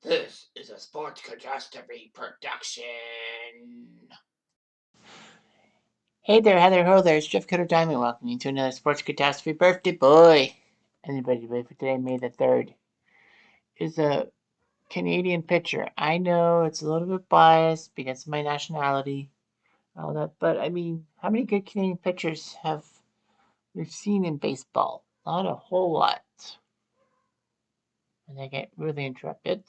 This is a Sports Catastrophe production. Hey there, Heather Ho there, it's Jeff Cutter Diamond welcoming you to another Sports Catastrophe birthday boy. Anybody boy for today, May the 3rd, is a Canadian pitcher. I know it's a little bit biased because of my nationality, all that, but I mean, how many good Canadian pitchers have we've seen in baseball? Not a whole lot. And I get really interrupted.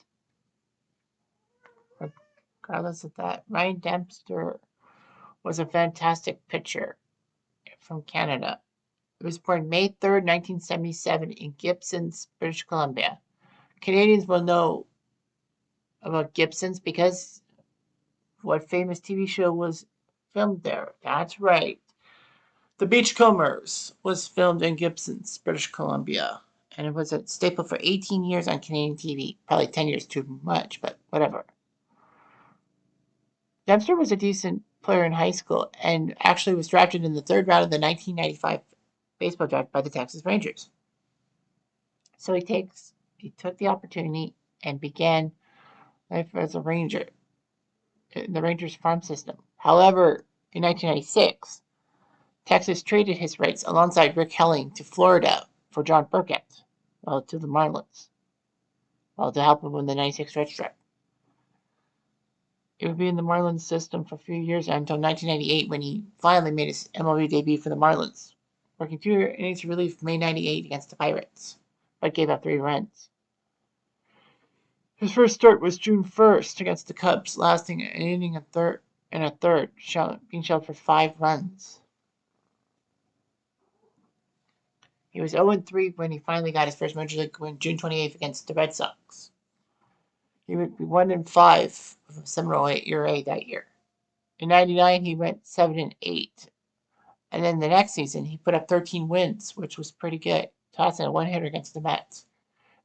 Regardless of that, Ryan Dempster was a fantastic pitcher from Canada. He was born May 3rd, 1977, in Gibsons, British Columbia. Canadians will know about Gibsons because what famous TV show was filmed there? That's right. The Beachcombers was filmed in Gibsons, British Columbia. And it was a staple for 18 years on Canadian TV. Probably 10 years too much, but whatever. Dempster was a decent player in high school and actually was drafted in the third round of the 1995 baseball draft by the Texas Rangers. So he took the opportunity and began life as a ranger in the Rangers farm system. However, in 1996, Texas traded his rights alongside Rick Helling to Florida for John Burkett, to the Marlins, to help him win the 96 Red Stripe. It would be in the Marlins system for a few years until 1998 when he finally made his MLB debut for the Marlins, working 2 innings of relief May 98 against the Pirates, but gave up 3 runs. His first start was June 1st against the Cubs, lasting an inning and a third, being shelled for 5 runs. He was 0-3 when he finally got his first Major League win June 28th against the Red Sox. He would be 1-5 with a Seminole ERA that year. In '99, he went 7-8, and then the next season he put up 13 wins, which was pretty good, tossing a one-hitter against the Mets.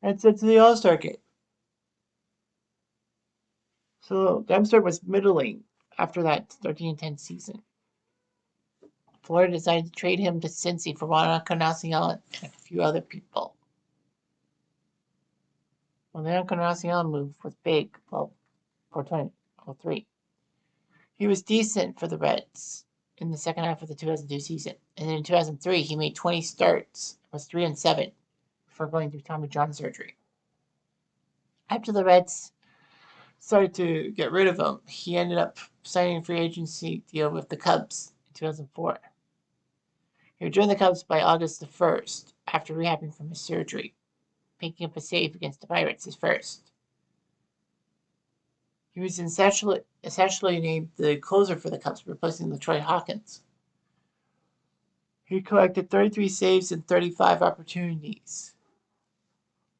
And sent to the All-Star game. So Dempster was middling after that 13-10 season. Florida decided to trade him to Cincy for Juan Encarnacion and a few other people. Well, the Encarnacion move was big, for 2003. He was decent for the Reds in the second half of the 2002 season. And then in 2003, he made 20 starts, was 3-7 before going through Tommy John surgery. After the Reds started to get rid of him, he ended up signing a free agency deal with the Cubs in 2004. He would join the Cubs by August the 1st after rehabbing from his surgery, picking up a save against the Pirates, his first. He was essentially named the closer for the Cubs, replacing LaTroy Hawkins. He collected 33 saves in 35 opportunities,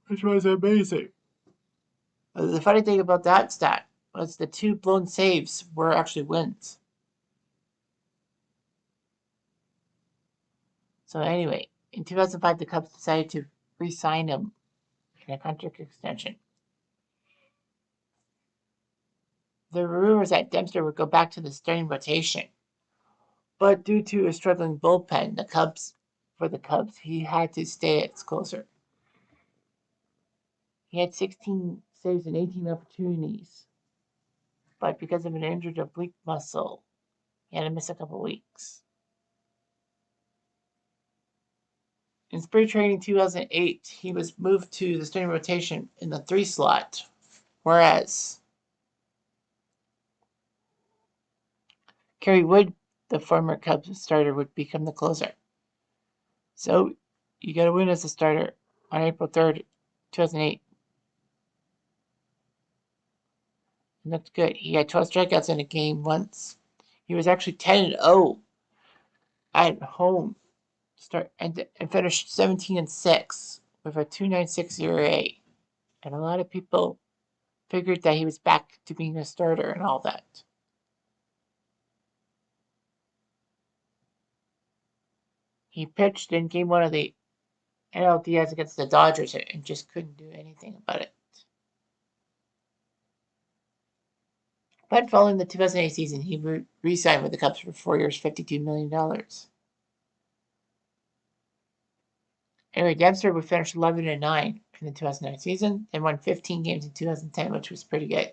which was amazing. The funny thing about that stat was the 2 blown saves were actually wins. So anyway, in 2005, the Cubs decided to re-sign him in a contract extension. There were rumors that Dempster would go back to the starting rotation, but due to a struggling bullpen, for the Cubs, he had to stay as closer. He had 16 saves in 18 opportunities, but because of an injured oblique muscle, he had to miss a couple weeks. In spring training 2008, he was moved to the starting rotation in the 3 slot, whereas Kerry Wood, the former Cubs starter, would become the closer. So you got to win as a starter on April 3rd, 2008. And that's good. He had 12 strikeouts in a game once. He was actually 10-0 at home and finished 17-6 with a 2.96 ERA. And a lot of people figured that he was back to being a starter and all that. He pitched in game 1 of the NLDS against the Dodgers and just couldn't do anything about it. But following the 2008 season, he re-signed with the Cubs for 4 years, $52 million. Anyway, Dempster would finish 11-9 in the 2009 season and won 15 games in 2010, which was pretty good.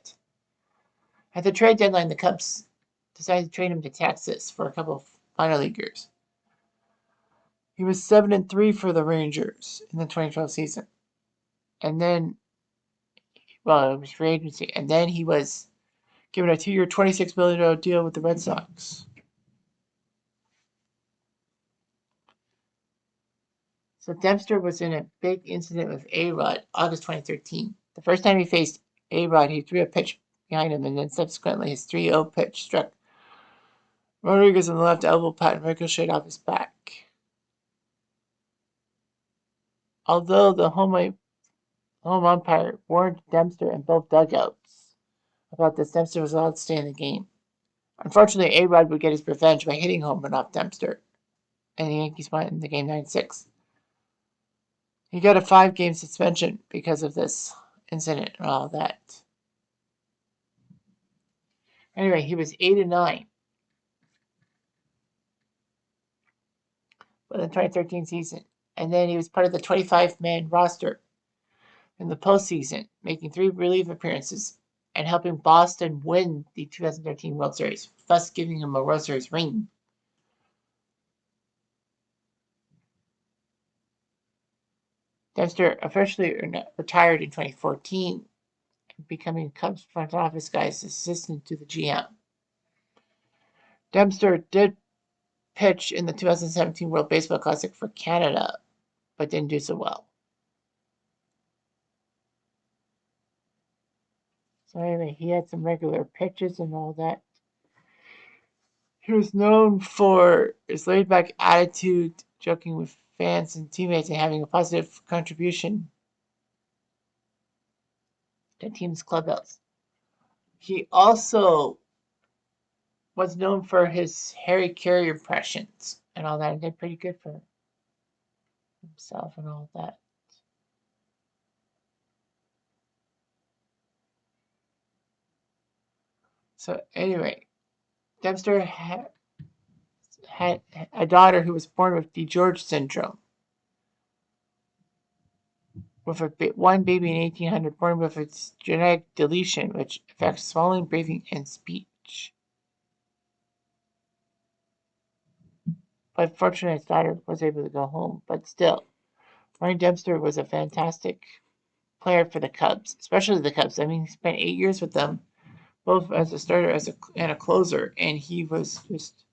At the trade deadline, the Cubs decided to trade him to Texas for a couple of minor leaguers. He was 7-3 for the Rangers in the 2012 season. And then, well, it was free agency. And then he was given a 2-year, $26 million deal with the Red Sox. So Dempster was in a big incident with A-Rod August 2013. The first time he faced A-Rod, he threw a pitch behind him, and then subsequently his 3-0 pitch struck Rodriguez in the left elbow pad and ricocheted off his back. Although the home umpire warned Dempster in both dugouts about this, Dempster was allowed to stay in the game. Unfortunately, A-Rod would get his revenge by hitting home run off Dempster, and the Yankees won in the game 9-6. He got a 5-game suspension because of this incident and all that. Anyway, he was 8-9 for the 2013 season, and then he was part of the 25-man roster in the postseason, making 3 relief appearances and helping Boston win the 2013 World Series, thus giving him a World Series ring. Dempster officially retired in 2014, becoming Cubs front office guy's assistant to the GM. Dempster did pitch in the 2017 World Baseball Classic for Canada, but didn't do so well. So anyway, he had some regular pitches and all that. He was known for his laid-back attitude, joking with fans and teammates, and having a positive contribution to the team's clubhouse. He also was known for his Harry Carey impressions and all that, and did pretty good for himself and all that. So anyway, Dempster had a daughter who was born with DiGeorge syndrome, with one baby in 1800 born with its genetic deletion, which affects swallowing, breathing, and speech. But fortunately, his daughter was able to go home. But still, Ryan Dempster was a fantastic player for the Cubs, especially the Cubs. I mean, he spent 8 years with them, both as a starter and a closer, and he was just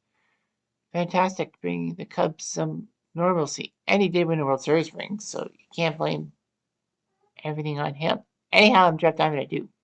fantastic, bringing the Cubs some normalcy. And he did win a World Series ring, so you can't blame everything on him. Anyhow, I'm Jeff Diamond. I do.